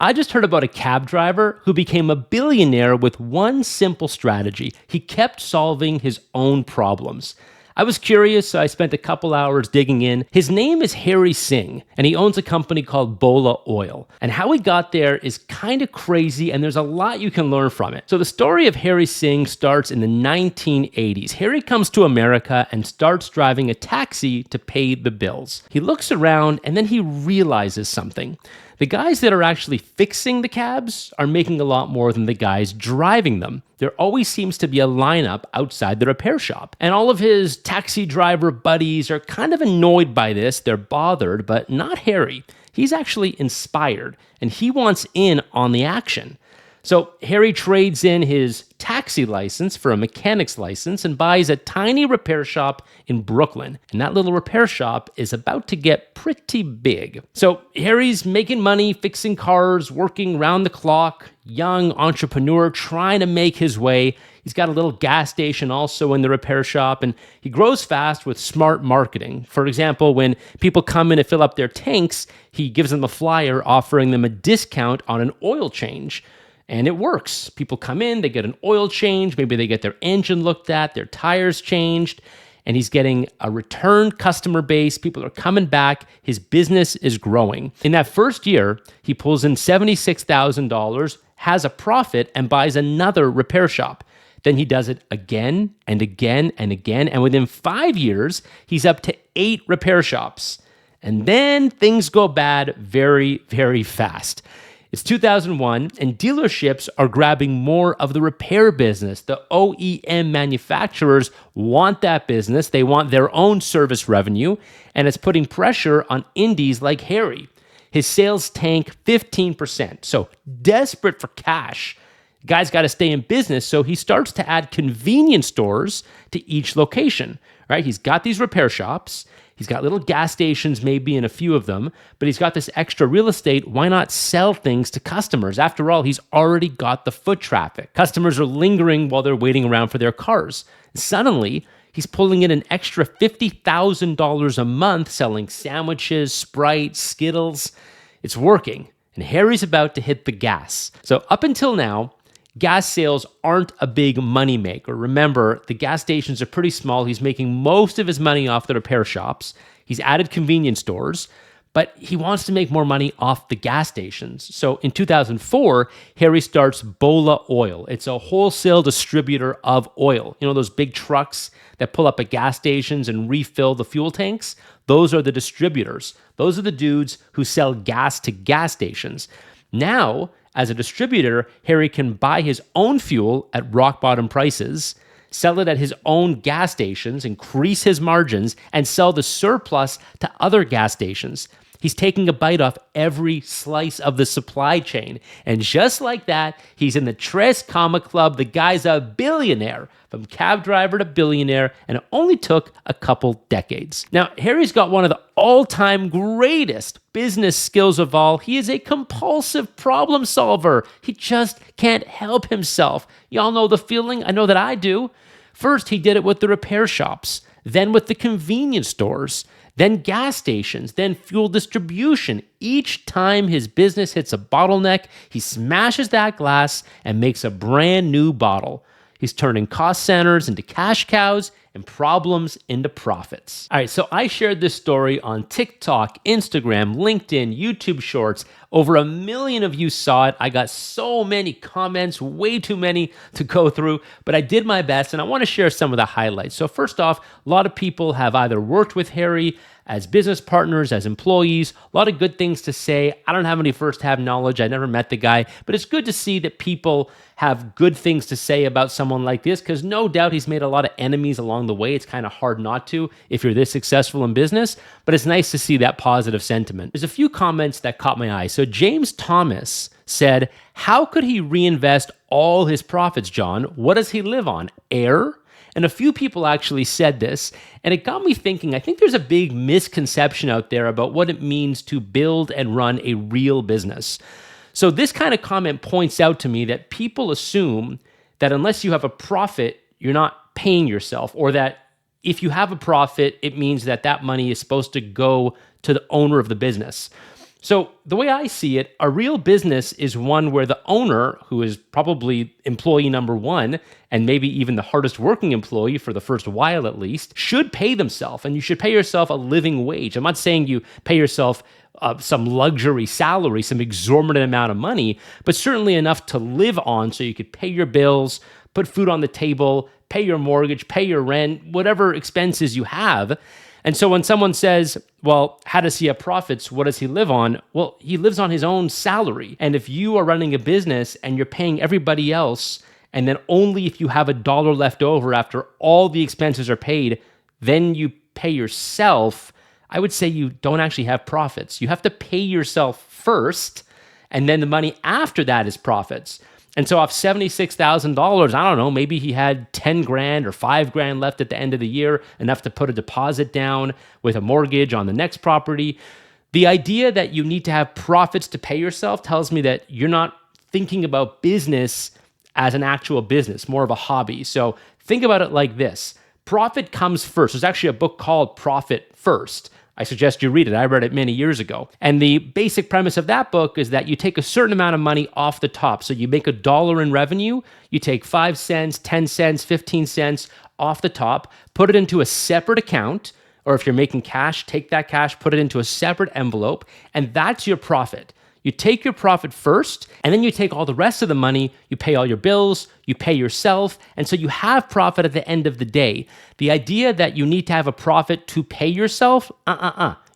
I just heard about a cab driver who became a billionaire with one simple strategy. He kept solving his own problems. I was curious, so I spent a couple hours digging in. His name is Harry Singh, and he owns a company called Bolla Oil. And how he got there is kind of crazy, and there's a lot you can learn from it. So the story of Harry Singh starts in the 1980s. Harry comes to America and starts driving a taxi to pay the bills. He looks around, and then he realizes something. The guys that are actually fixing the cabs are making a lot more than the guys driving them. There always seems to be a lineup outside the repair shop. And all of his taxi driver buddies are kind of annoyed by this. They're bothered, but not Harry. He's actually inspired, and he wants in on the action. So Harry trades in his taxi license for a mechanic's license and buys a tiny repair shop in Brooklyn. And that little repair shop is about to get pretty big. So Harry's making money, fixing cars, working round the clock, young entrepreneur trying to make his way. He's got a little gas station also in the repair shop, and he grows fast with smart marketing. For example, when people come in to fill up their tanks, he gives them a flyer offering them a discount on an oil change. And it works. People come in, they get an oil change, maybe they get their engine looked at, their tires changed, and he's getting a return customer base. People are coming back. His business is growing. In that first year, he pulls in $76,000, has a profit, and buys another repair shop. Then he does it again and again and again, and within 5 years, he's up to 8 repair shops. And then things go bad very, very fast. It's 2001, and dealerships are grabbing more of the repair business. The OEM manufacturers want that business. They want their own service revenue, and it's putting pressure on indies like Harry. His sales tank 15%, so desperate for cash. The guy's got to stay in business, so he starts to add convenience stores to each location, right? He's got these repair shops. He's got little gas stations maybe in a few of them, but he's got this extra real estate. Why not sell things to customers? After all, he's already got the foot traffic. Customers are lingering while they're waiting around for their cars. Suddenly, he's pulling in an extra $50,000 a month selling sandwiches, Sprite, Skittles. It's working, and Harry's about to hit the gas. So up until now, gas sales aren't a big moneymaker. Remember, the gas stations are pretty small. He's making most of his money off the repair shops. He's added convenience stores, but he wants to make more money off the gas stations. So in 2004, Harry starts Bolla Oil. It's a wholesale distributor of oil. You know, those big trucks that pull up at gas stations and refill the fuel tanks? Those are the distributors. Those are the dudes who sell gas to gas stations. Now, as a distributor, Harry can buy his own fuel at rock bottom prices, sell it at his own gas stations, increase his margins, and sell the surplus to other gas stations. He's taking a bite off every slice of the supply chain. And just like that, he's in the Tres Comma Club. The guy's a billionaire, from cab driver to billionaire, and it only took a couple decades. Now, Harry's got one of the all-time greatest business skills of all. He is a compulsive problem solver. He just can't help himself. Y'all know the feeling? I know that I do. First, he did it with the repair shops, then with the convenience stores, then gas stations, then fuel distribution. Each time his business hits a bottleneck, he smashes that glass and makes a brand new bottle. He's turning cost centers into cash cows and problems into profits. All right, so I shared this story on TikTok, Instagram, LinkedIn, YouTube Shorts. Over 1 million of you saw it. I got so many comments, way too many to go through, but I did my best, and I want to share some of the highlights. So first off, a lot of people have either worked with Harry as business partners, as employees, a lot of good things to say. I don't have any first-hand knowledge. I never met the guy, but it's good to see that people have good things to say about someone like this, because no doubt he's made a lot of enemies along the way. It's kind of hard not to if you're this successful in business, but it's nice to see that positive sentiment. There's a few comments that caught my eye. So James Thomas said, "How could he reinvest all his profits, John? What does he live on? Air?" And a few people actually said this, and it got me thinking. I think there's a big misconception out there about what it means to build and run a real business. So this kind of comment points out to me that people assume that unless you have a profit, you're not paying yourself, or that if you have a profit, it means that that money is supposed to go to the owner of the business. So, the way I see it, a real business is one where the owner, who is probably employee number one, and maybe even the hardest working employee for the first while at least, should pay themselves. And you should pay yourself a living wage. I'm not saying you pay yourself some luxury salary, some exorbitant amount of money, but certainly enough to live on so you could pay your bills, put food on the table, pay your mortgage, pay your rent, whatever expenses you have. And so when someone says, well, how does he have profits? What does he live on? Well, he lives on his own salary. And if you are running a business and you're paying everybody else, and then only if you have a dollar left over after all the expenses are paid, then you pay yourself, I would say you don't actually have profits. You have to pay yourself first, and then the money after that is profits. And so off $76,000, I don't know, maybe he had 10 grand or 5 grand left at the end of the year, enough to put a deposit down with a mortgage on the next property. The idea that you need to have profits to pay yourself tells me that you're not thinking about business as an actual business, more of a hobby. So think about it like this. Profit comes first. There's actually a book called Profit First. I suggest you read it. I read it many years ago. And the basic premise of that book is that you take a certain amount of money off the top. So you make $1 in revenue, you take 5 cents, 10 cents, 15 cents off the top, put it into a separate account, or if you're making cash, take that cash, put it into a separate envelope, and that's your profit. You take your profit first, and then you take all the rest of the money, you pay all your bills, you pay yourself, and so you have profit at the end of the day. The idea that you need to have a profit to pay yourself,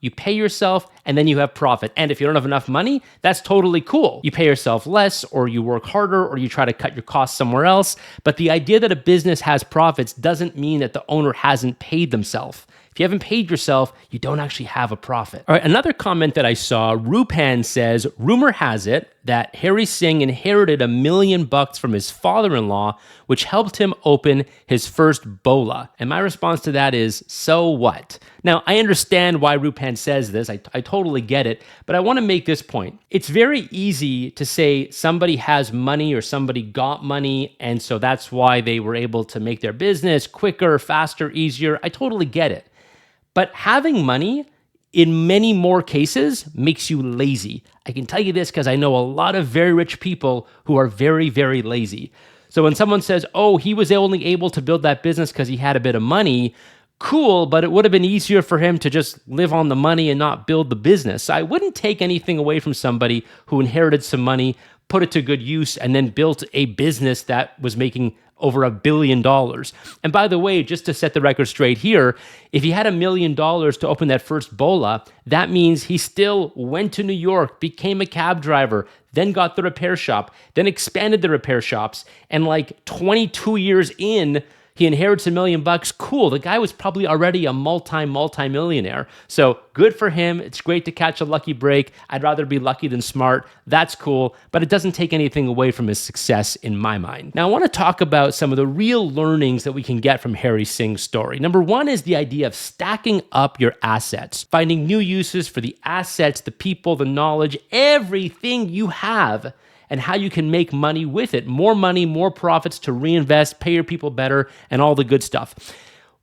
You pay yourself, and then you have profit. And if you don't have enough money, that's totally cool. You pay yourself less, or you work harder, or you try to cut your costs somewhere else. But the idea that a business has profits doesn't mean that the owner hasn't paid themselves. If you haven't paid yourself, you don't actually have a profit. All right, another comment that I saw, Rupan says, rumor has it that Harry Singh inherited $1 million from his father-in-law, which helped him open his first Bolla. And my response to that is, so what? Now, I understand why Rupan says this. I totally get it. But I want to make this point. It's very easy to say somebody has money or somebody got money, and so that's why they were able to make their business quicker, faster, easier. I totally get it. But having money, in many more cases, makes you lazy. I can tell you this because I know a lot of very rich people who are very, very lazy. So when someone says, oh, he was only able to build that business because he had a bit of money, cool, but it would have been easier for him to just live on the money and not build the business. So I wouldn't take anything away from somebody who inherited some money, put it to good use, and then built a business that was making over $1 billion. And by the way, just to set the record straight here, if he had $1 million to open that first Bolla, that means he still went to New York, became a cab driver, then got the repair shop, then expanded the repair shops, and like 22 years in, he inherits $1 million. Cool. The guy was probably already a multi-millionaire. So good for him. It's great to catch a lucky break. I'd rather be lucky than smart. That's cool. But it doesn't take anything away from his success in my mind. Now, I want to talk about some of the real learnings that we can get from Harry Singh's story. Number one is the idea of stacking up your assets, finding new uses for the assets, the people, the knowledge, everything you have, and how you can make money with it. More money, more profits to reinvest, pay your people better, and all the good stuff.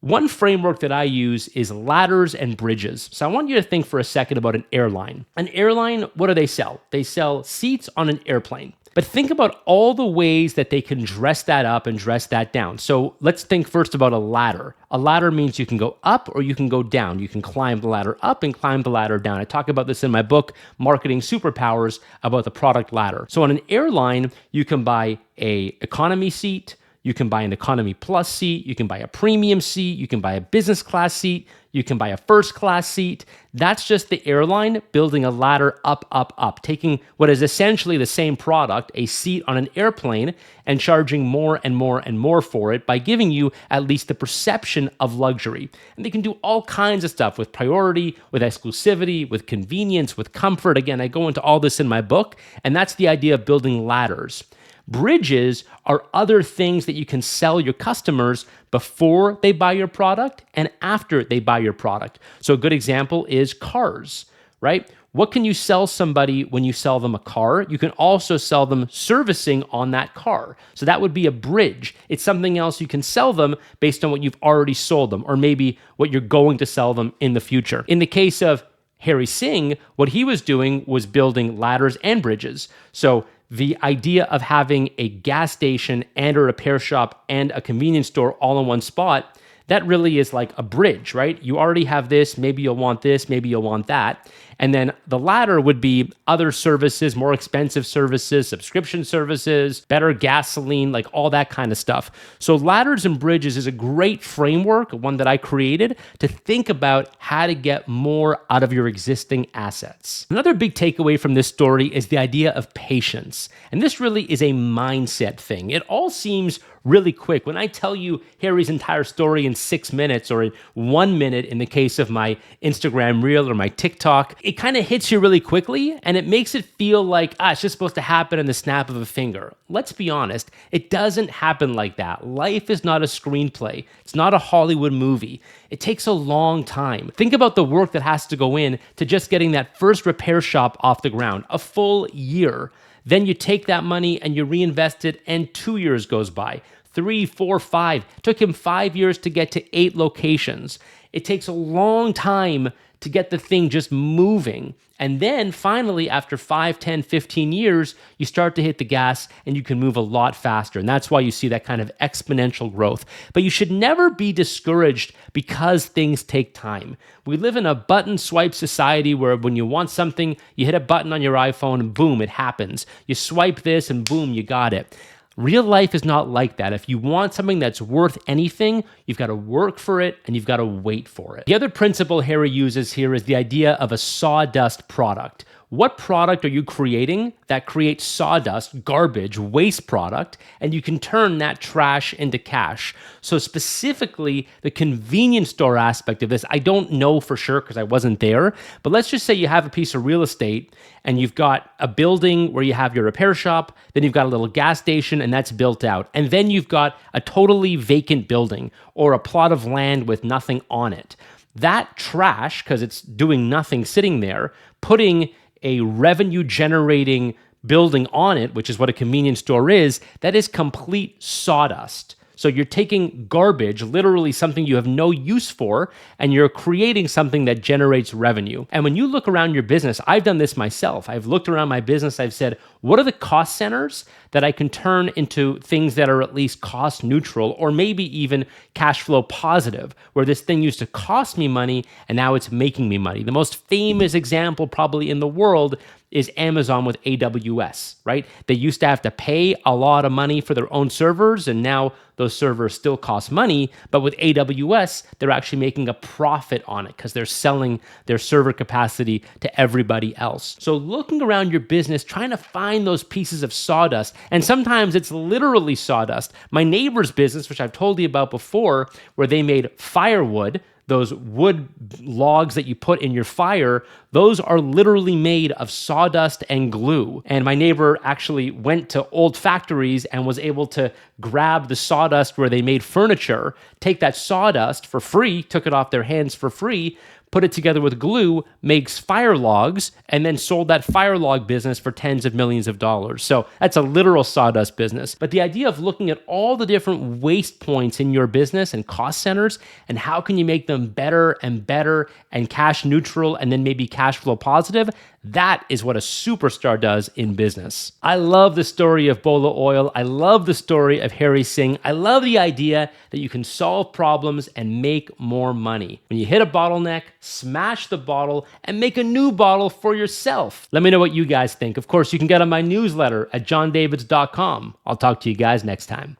One framework that I use is ladders and bridges. So I want you to think for a second about an airline. An airline, what do they sell? They sell seats on an airplane. But think about all the ways that they can dress that up and dress that down. So let's think first about a ladder. A ladder means you can go up or you can go down. You can climb the ladder up and climb the ladder down. I talk about this in my book, Marketing Superpowers, about the product ladder. So on an airline, you can buy an economy seat, you can buy an economy plus seat, you can buy a premium seat, you can buy a business class seat, you can buy a first class seat. That's just the airline building a ladder up, taking what is essentially the same product, a seat on an airplane, and charging more and more and more for it by giving you at least the perception of luxury. And they can do all kinds of stuff with priority, with exclusivity, with convenience, with comfort. Again, I go into all this in my book, and that's the idea of building ladders. Bridges are other things that you can sell your customers before they buy your product and after they buy your product. So a good example is cars, right? What can you sell somebody when you sell them a car? You can also sell them servicing on that car. So that would be a bridge. It's something else you can sell them based on what you've already sold them, or maybe what you're going to sell them in the future. In the case of Harry Singh, what he was doing was building ladders and bridges. So the idea of having a gas station and a repair shop and a convenience store all in one spot, that really is like a bridge, right? You already have this, maybe you'll want this, maybe you'll want that. And then the ladder would be other services, more expensive services, subscription services, better gasoline, like all that kind of stuff. So ladders and bridges is a great framework, one that I created to think about how to get more out of your existing assets. Another big takeaway from this story is the idea of patience. And this really is a mindset thing. It all seems really quick. When I tell you Harry's entire story in 6 minutes or in 1 minute in the case of my Instagram reel or my TikTok, it kind of hits you really quickly and it makes it feel like, it's just supposed to happen in the snap of a finger. Let's be honest, it doesn't happen like that. Life is not a screenplay. It's not a Hollywood movie. It takes a long time. Think about the work that has to go in to just getting that first repair shop off the ground, a full year. Then you take that money and you reinvest it, and 2 years goes by. 3, 4, 5. Took him 5 years to get to 8 locations. It takes a long time to get the thing just moving. And then finally, after 5, 10, 15 years, you start to hit the gas and you can move a lot faster. And that's why you see that kind of exponential growth. But you should never be discouraged because things take time. We live in a button swipe society where when you want something, you hit a button on your iPhone and boom, it happens. You swipe this and boom, you got it. Real life is not like that. If you want something that's worth anything, you've got to work for it and you've got to wait for it. The other principle Harry uses here is the idea of a sawdust product. What product are you creating that creates sawdust, garbage, waste product, and you can turn that trash into cash? So specifically, the convenience store aspect of this, I don't know for sure because I wasn't there, but let's just say you have a piece of real estate and you've got a building where you have your repair shop, then you've got a little gas station and that's built out, and then you've got a totally vacant building or a plot of land with nothing on it. That trash, because it's doing nothing sitting there, putting a revenue generating building on it, which is what a convenience store is, that is complete sawdust. So you're taking garbage, literally something you have no use for, and you're creating something that generates revenue. And when you look around your business, I've done this myself. I've looked around my business, I've said, what are the cost centers that I can turn into things that are at least cost neutral or maybe even cash flow positive, where this thing used to cost me money and now it's making me money. The most famous example probably in the world is Amazon with AWS, right? They used to have to pay a lot of money for their own servers, and now those servers still cost money, but with AWS, they're actually making a profit on it because they're selling their server capacity to everybody else. So looking around your business, trying to find those pieces of sawdust, and sometimes it's literally sawdust. My neighbor's business, which I've told you about before, where they made firewood, those wood logs that you put in your fire, those are literally made of sawdust and glue. And my neighbor actually went to old factories and was able to grab the sawdust where they made furniture, take that sawdust for free, took it off their hands for free, put it together with glue, makes fire logs, and then sold that fire log business for tens of millions of dollars. So that's a literal sawdust business. But the idea of looking at all the different waste points in your business and cost centers, and how can you make them better and cash neutral and then maybe cash flow positive, that is what a superstar does in business. I love the story of Bolla Oil. I love the story of Harry Singh. I love the idea that you can solve problems and make more money. When you hit a bottleneck, smash the bottle and make a new bottle for yourself. Let me know what you guys think. Of course, you can get on my newsletter at jondavids.com. I'll talk to you guys next time.